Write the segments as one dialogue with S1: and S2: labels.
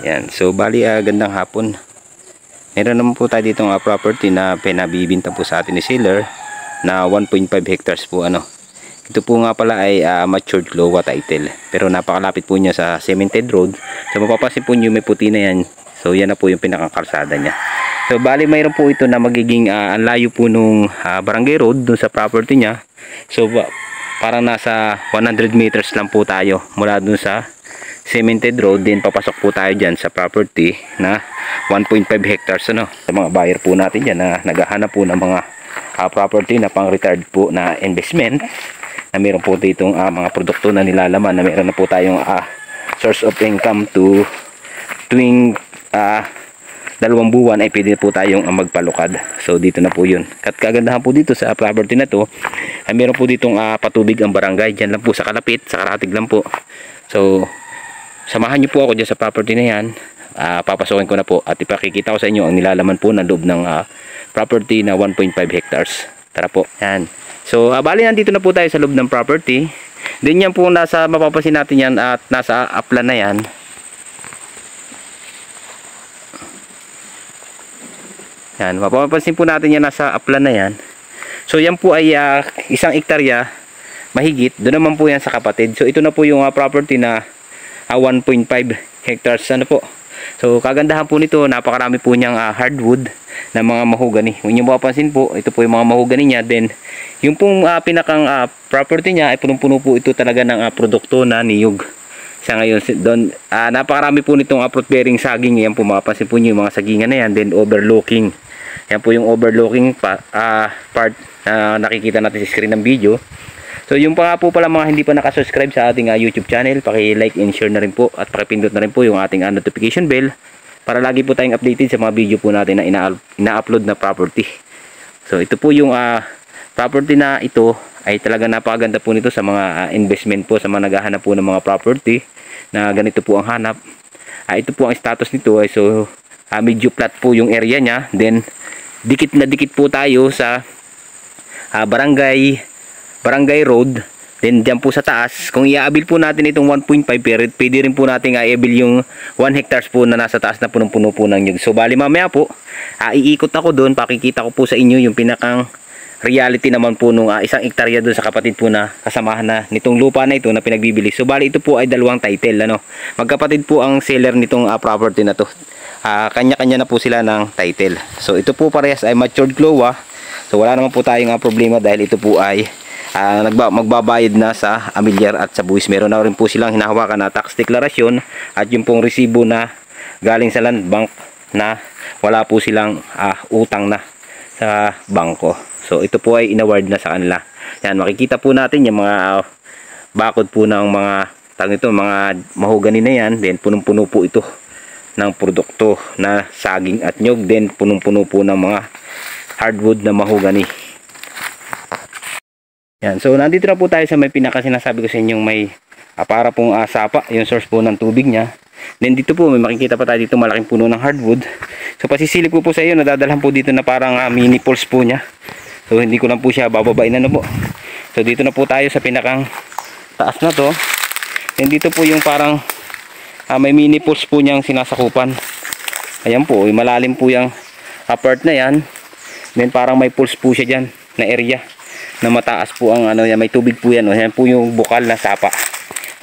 S1: Yan. So bali gandang hapon. Meron naman po tayo ditong property na pinabibinta po sa atin ni seller na 1.5 hectares po ano. Ito po nga pala ay matured Lowa title. Pero napakalapit po niya sa cemented road. So mapapansin po niyo may puti na yan. So yan na po yung pinakakalsada niya. So bali mayroon po ito na magiging ang layo po nung barangay road dun sa property niya. So parang nasa 100 meters lang po tayo mula dun sa cemented road, din papasok po tayo dyan sa property na 1.5 hectares ano. Sa mga buyer po natin dyan na naghahanap po ng mga property na pang retired po na investment, na meron po ditong mga produkto na nilalaman, na meron na po tayong source of income to tuwing 2 buwan ay pwede po tayong magpalukad. So dito na po yun. Kagandahan po dito sa property na to ay meron po ditong patubig ang barangay. Dyan lang po sa kalapit, sa karatig lang po. So samahan niyo po ako dyan sa property na yan. Papasokin ko na po at ipakikita ko sa inyo ang nilalaman po ng loob ng property na 1.5 hectares. Tara po. Yan. So bali nandito na po tayo sa loob ng property. Din yan po nasa mapapansin natin yan at nasa upland na yan. Yan. Mapapansin po natin yan nasa upland na yan. So yan po ay 1 hektarya mahigit. Doon naman po yan sa kapatid. So ito na po yung property na 1.5 hectares ano po. So kagandahan po nito, napakarami po niyang hardwood na mga mahogany. Kung inyo mapapansin po, ito po yung mga mahogany niya. Then yung pong pinakang property niya ay punong-puno po ito talaga ng produkto na niyog. Sa ngayon doon napakarami po nitong fruit bearing saging. Yan po mapapansin po niyo yung mga sagingan na yan. Then overlooking. Yan po yung overlooking part na nakikita natin sa screen ng video. So yung pa nga po pala mga hindi pa nakasubscribe sa ating YouTube channel, paki-like and share na rin po at pakipindot na rin po yung ating notification bell para lagi po tayong updated sa mga video po natin na ina-upload na property. So ito po yung property na ito ay talaga napakaganda po nito sa mga investment po, sa mga naghahanap po ng mga property na ganito po ang hanap. Ito po ang status nito ay so medyo flat po yung area niya. Then dikit na dikit po tayo sa barangay road. Then dyan po sa taas, kung i-abil po natin itong 1.5 pwede rin po natin i-abil yung 1 hectares po na nasa taas na punong-puno po ng nyug. So bali mamaya po iikot ako doon, pakikita ko po sa inyo yung pinakang reality naman po nung 1 hektarya doon sa kapatid po na kasamahan na nitong lupa na ito na pinagbibili. So bali ito po ay 2 title ano. Magkapatid po ang seller nitong property na to. Kanya-kanya na po sila ng title. So ito po parehas ay matured Lowa. So wala naman po tayong problema dahil ito po ay magbabayad na sa amilyar at sa buwis. Meron na rin po silang hinahawakan na tax declaration at yung pong resibo na galing sa land bank na wala po silang utang na sa bangko. So ito po ay inaward na sa kanila. Yan, makikita po natin yung mga bakod po ng mga mahogany na yan. Then punong-puno po ito ng produkto na saging at nyog. Then punong-puno po ng mga hardwood na mahogany. Yan, so nandito na po tayo sa may pinakasinasabi ko sa inyong may para pong sapa, yung source po ng tubig niya. Then dito po may makikita pa tayo dito malaking puno ng hardwood. So pasisilip ko po sa iyo, nadadalhan po dito na parang mini pools po niya. So hindi ko lang po siya bababain na po. So dito na po tayo sa pinakang taas na to. Then dito po yung parang may mini pools po niyang sinasakupan. Ayan po, malalim po yung part na yan. Then parang may pools po siya dyan na area na mataas po ang may tubig po yan. Yan po yung bukal na sapa.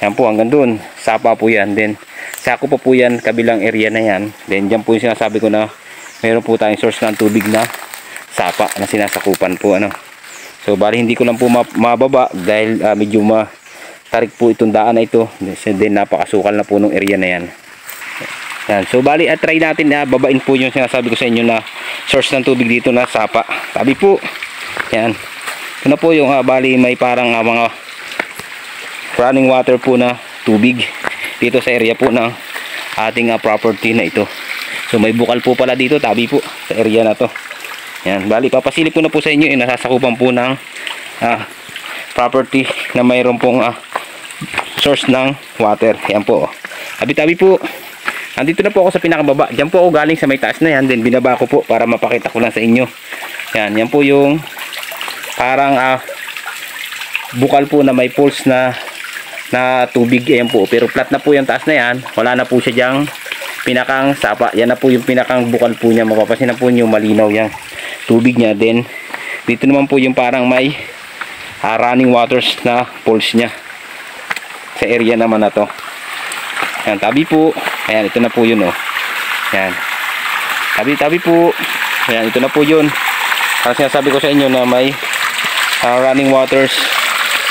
S1: Yan po hanggang doon, sapa po yan. Then sako pa po yan kabilang area na yan. Then dyan po yung sinasabi ko na meron po tayong source ng tubig na sapa na sinasakupan po ano. So bali hindi ko lang po mababa dahil medyo matarik po itong daan na ito. Then napakasukal na po ng area na yan. Yan. So bali try natin na babain po yung sinasabi ko sa inyo na source ng tubig dito na sapa. Tabi po. Yan. Ito na po yung bali may parang mga running water po na tubig dito sa area po ng ating property na ito. So may bukal po pala dito, tabi po sa area na to. Yan, bali papasilip ko na po sa inyo yung nasasakupan po ng property na mayroon pong source ng water. Yan po. Tabi-tabi po. Andito na po ako sa pinakababa. Diyan po ako galing sa may taas na yan. Then binaba ko po para mapakita ko lang sa inyo. Yan, yan po yung parang bukal po na may pools na tubig. Ayan po, pero flat na po yung taas na yan. Wala na po siya dyang pinakang sapa. Yan na po yung pinakang bukal po niya. Mapapansin na po niyo malinaw yung tubig niya. Then dito naman po yung parang may running waters na pulse niya sa area naman na to. Yan, tabi po. Ayan, ito na po yun, oh. Yan. Tabi po. Ayan, ito na po yun. Kasi sinasabi ko sa inyo na may running waters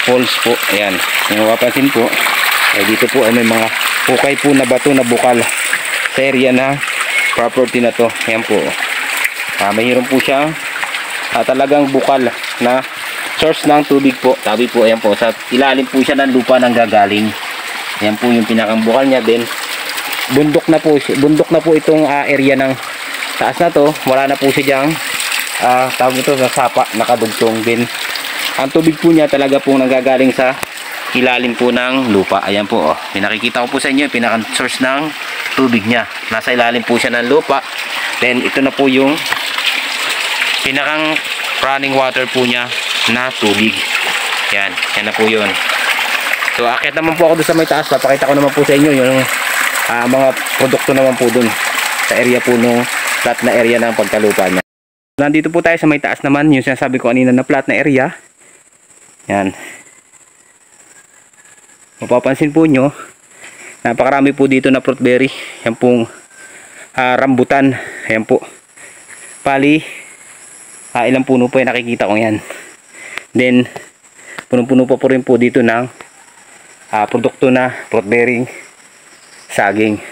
S1: pulse po. Ayan. Yung mapapansin po, ay dito po ay may mga hukay po na bato na bukal sa area na property na to. Ayan po. Mayroon po siyang talagang bukal na source ng tubig po. Tabi po, ayan po. Sa ilalim po siya ng lupa nang gagaling. Ayan po yung pinakang bukal niya. Then, bundok na po itong area ng taas na to. Wala na po siya diyang tawag ito sa sapa, nakadugtong. Din ang tubig po niya talaga po nanggagaling sa ilalim po ng lupa. Ayan po, oh. Pinakikita ko po sa inyo yung pinakang source ng tubig niya. Nasa ilalim po siya ng lupa. Then ito na po yung pinakang running water po niya na tubig. Yan na po yun. So akit naman po ako doon sa may taas. Papakita ko naman po sa inyo yung mga produkto naman po doon sa area po nung flat na area ng pagkalupa niya. Nandito po tayo sa may taas naman, yung sinasabi ko kanina na flat na area. Yan. Mapapansin po nyo, napakarami po dito na fruit berry. Yan pong rambutan. Yan po. Pali, ilang puno po yung nakikita ko yan. Then, punong-puno po rin po dito ng produkto na fruit bearing saging.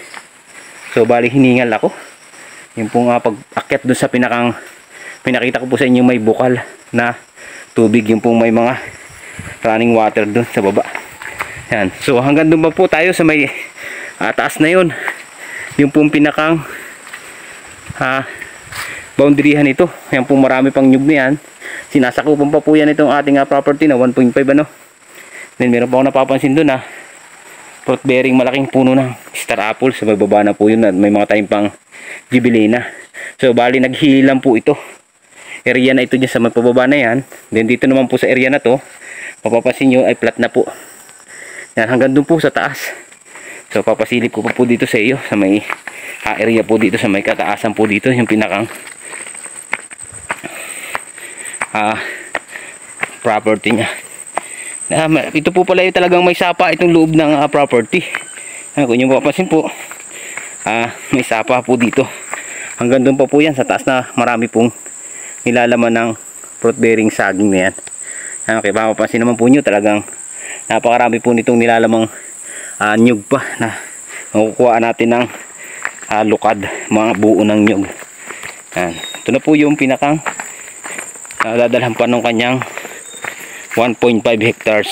S1: So, bali hiningal ako. Yung pong pag-akyat dun sa pinakita ko po sa inyo may bukal na tubig. Yung pong may mga running water dun sa baba. Yan. So hanggang doon pa po tayo sa may taas na yun. Yung pong pinakang boundaryhan ito. Yan pong marami pang nyug na yan. Sinasakupan pa po yan itong ating property na 1.5 ano. Then meron pa ako napapansin doon fruit bearing malaking puno ng star apple. Sa baba na po yun at may mga tayong pang gibelina. So bali naghilang po ito. Area na ito dyan sa may pababa na yan. Then dito naman po sa area na to, mapapansin nyo ay flat na po. Yan, hanggang dun po sa taas. So papasilip ko po dito sa iyo sa may area po dito sa may kataasan po dito yung pinakang property nya. Ito po pala yung talagang may sapa itong loob ng property. Kung nyo mapapansin po, may sapa po dito. Hanggang dun pa po yan sa taas na marami pong nilalaman ng fruit bearing saging na yan. Okay, mapapansin naman po nyo talagang napakarami po nitong nilalamang nyug pa na makukuha natin ng lukad, mga buo ng nyug. Yan. Ito na po yung pinakang dadalhan pa ng kanyang 1.5 hectares.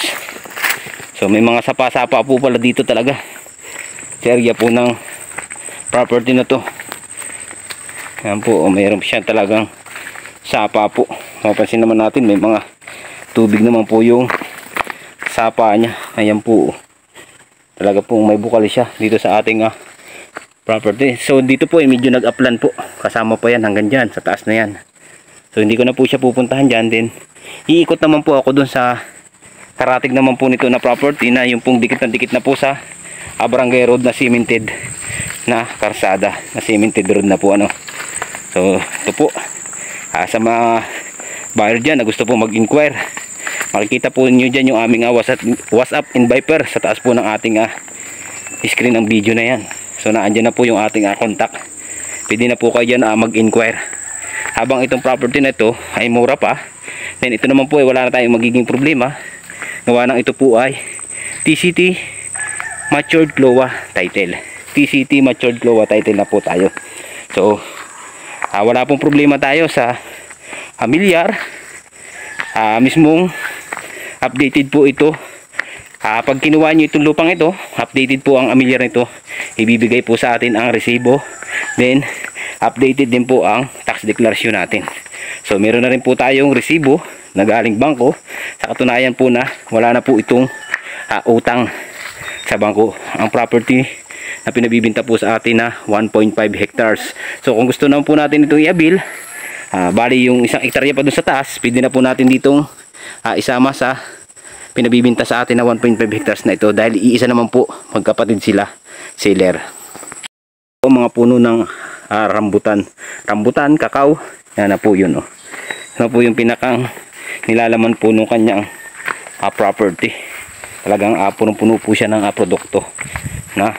S1: So may mga sapa-sapa po pala dito talaga sa area po ng property na to. Yan po, mayroon siya talagang sapa po. Mapapansin naman natin may mga tubig naman po yung sapa niya. Ayan po. Talaga po may bukal siya dito sa ating property. So dito po medyo nag-upland po. Kasama pa yan hanggang dyan sa taas na yan. So hindi ko na po siya pupuntahan dyan. Then iikot naman po ako dun sa karatig naman po nito na property na yung pong dikit na po sa barangay road na cemented na karsada. Na cemented road na po ano. So ito po. Sa mga buyer dyan na gusto po mag-inquire, makikita po nyo dyan yung aming WhatsApp and Viper sa taas po ng ating screen ng video na yan. So naandyan na po yung ating contact. Pwede na po kayo dyan mag-inquire. Habang itong property na ito ay mura pa, then ito naman po ay wala na tayong magiging problema. Gawa ng ito po ay TCT Matured Cloa title. TCT Matured Cloa title na po tayo. So wala pong problema tayo sa milyar. Mismong updated po ito. Pag kinuha nyo itong lupang ito, updated po ang amilyar nito. Ibibigay po sa atin ang resibo. Then updated din po ang tax declaration natin. So meron na rin po tayong resibo na galing bangko. Sa katunayan po na wala na po itong utang sa bangko. Ang property na pinabibinta po sa atin na 1.5 hectares. So kung gusto naman po natin itong i-avail, bali yung isang hektarya pa doon sa taas, pwede na po natin ditong isama sa pinabibinta sa atin na 1.5 hectares na ito dahil iisa naman po, magkapatid sila, seller. O mga puno ng rambutan. Rambutan, kakao. Yan na po yun. Oh. Yan po yung pinakang nilalaman po ng kanyang property. Talagang punong-puno po siya ng produkto na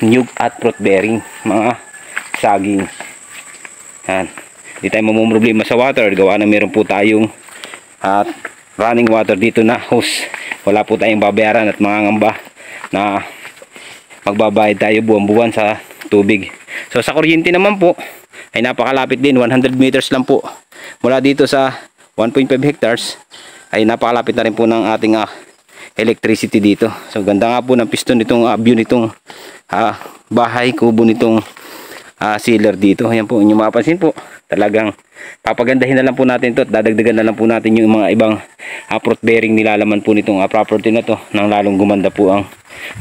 S1: nyug at fruit bearing, mga saging. Yan. Hindi tayo mamumroblema sa water. Gawa na meron po tayong running water dito na hose. Wala po tayong babayaran at mangangamba na magbabayad tayo buwan-buwan sa tubig. So sa kuryente naman po ay napakalapit din, 100 meters lang po mula dito sa 1.5 hectares ay napakalapit na rin po ng ating electricity dito. So ganda nga po ng piston nitong view nitong bahay kubo nitong sealer dito. Ayan po, inyong mapapansin po, talagang papagandahin na lang po natin to at dadagdagan na lang po natin yung mga ibang fruit bearing nilalaman po nitong property na to nang lalong gumanda po ang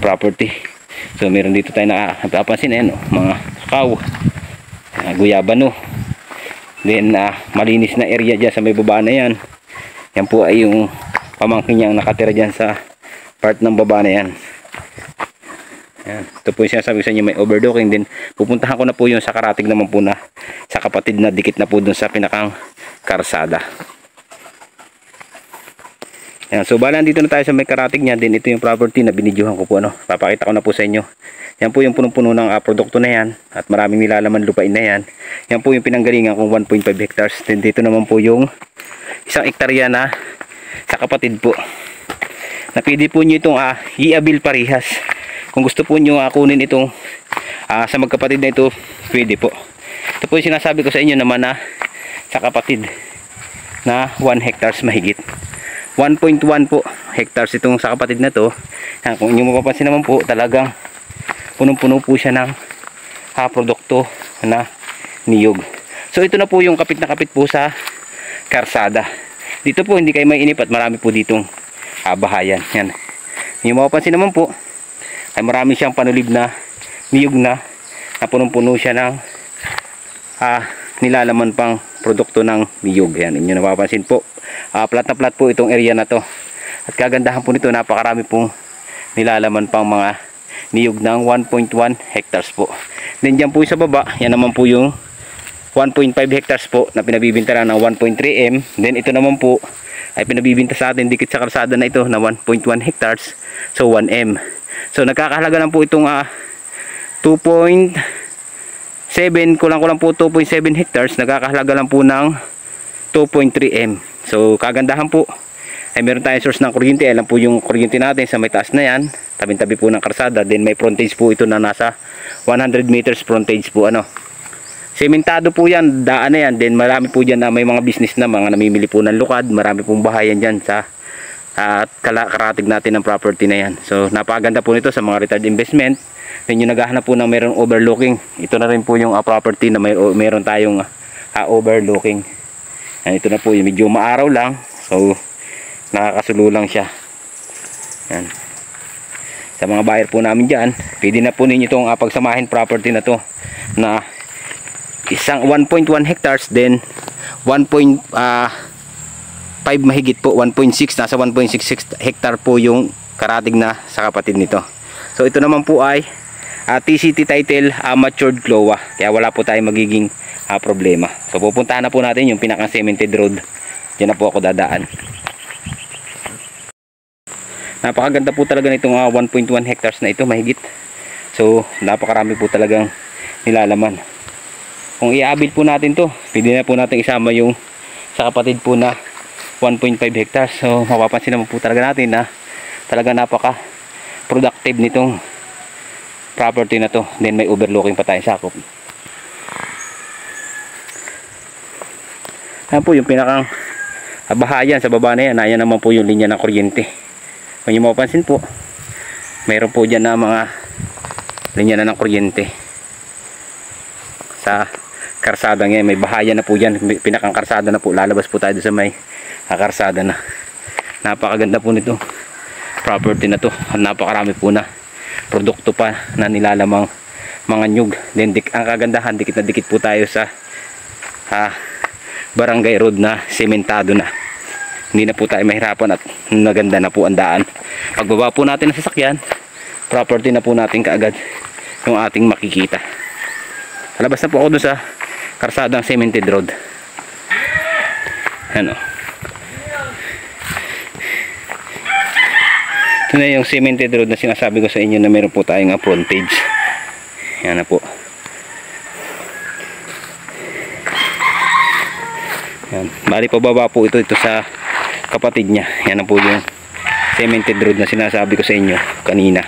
S1: property. So meron dito tayo napapansin, ayan, mga kakao, guyabano. Then malinis na area dyan sa may baba na yan. Yan po ay yung pamangkin niyang nakatira dyan sa part ng baba na yan. Yan. Ito po yung sinasabi sa inyo, may overdocking. Then pupuntahan ko na po yung sa karatig naman po na sa kapatid na dikit na po dun sa pinakang karsada. Yan. So bala dito na tayo sa may karatig niya. Then ito yung property na binidyohan ko po. Papakita ko na po sa inyo. Yan po yung punong-puno ng produkto na yan. At maraming nilalaman lupain na yan. Yan po yung pinanggalingan kong 1.5 hectares. Then dito naman po yung 1 hektarya na sa kapatid po. Napili po nyo itong i-abil parihas. Kung gusto po nyo kunin itong sa magkapatid na ito, pwede po. Ito po yung sinasabi ko sa inyo naman na sa kapatid na 1 hectares mahigit. 1.1 po hectares itong sa kapatid na to. Kung inyo mapapansin naman po, talagang punong-puno po siya ng produkto na niyog. So ito na po yung kapit na kapit po sa karsada. Dito po hindi kayo may inip at marami po ditong bahayan. Yan. Yung mapapansin naman po ay marami siyang panulib na niyog na punong-puno siya ng nilalaman pang produkto ng niyog. Yan, inyo napapansin po. Plat na plat po itong area na to. At kagandahan po nito, napakarami pong nilalaman pang mga niyog ng 1.1 hectares po. Then dyan po sa baba, yan naman po yung 1.5 hectares po na pinabibinta lang ng 1.3 M. Then ito naman po ay pinabibinta sa atin dikit sa kalsada na ito na 1.1 hectares. So 1 M. So nagkakahalaga lang po itong 2.7 kulang po 2.7 hectares. Nagkakahalaga lang po ng 2.3 M. So kagandahan po ay meron tayong source ng kuryente. Alam po yung kuryente natin sa may taas na yan, tabi-tabi po ng karsada. Then may frontage po ito na nasa 100 meters frontage po. Sementado po yan, daan na yan. Then marami po dyan na may mga business na mga namimili po ng lukad. Marami pong bahayan dyan sa karatig natin ng property na yan. So napakaganda po nito sa mga retired investment. Then yung naghahanap po ng mayroong overlooking, ito na rin po yung property na mayroon tayong overlooking. Yan, ito na po yung medyo maaraw lang. So nakakasulo lang siya. Yan. Sa mga buyer po namin dyan, pwede na po ninyo itong pagsamahin property na to na isang 1.1 hectares, then 1.5 mahigit po, 1.6, nasa 1.66 hectare po yung karatig na sa kapatid nito. So ito naman po ay TCT title matured CLOA, kaya wala po tayong magiging problema. So pupuntahan na po natin yung pinaka cemented road. Diyan na po ako dadaan. Napakaganda po talaga nitong 1.1 hectares na ito mahigit. So napakarami po talagang nilalaman. Kung i-abil po natin to, pwede na po natin isama yung sa kapatid po na 1.5 hectares. So mapapansin naman po talaga natin na talaga napaka productive nitong property na to. Then may overlooking pa tayo sakop. Ayan po yung pinakang bahayan sa baba na yan. Ayan naman po yung linya ng kuryente. Kung nyo mapapansin po, mayroon po dyan na mga linya na ng kuryente sa karsada ngayon. May bahayan na po dyan, pinakang karsada na po. Lalabas po tayo sa may karsada na. Napakaganda po nito property na to. Napakarami po na produkto pa na nilalamang mga nyug. Then ang kagandahan, dikit na dikit po tayo sa barangay road na sementado na. Hindi na po tayo mahirapan at maganda na po ang daan. Pagbaba po natin ng sasakyan, property na po natin kaagad. yung ating makikita. Labas na po ako dun sa karsadang cemented road. Ano, ito na yung cemented road na sinasabi ko sa inyo na meron po tayong frontage. Yan na po. Yan. Bali pababa po ito sa kapatid niya. Yan na po yung cemented road na sinasabi ko sa inyo kanina.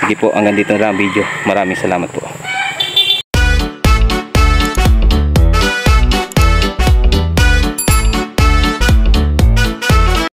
S1: Sige po, hanggang dito na lang ang video. Maraming salamat po.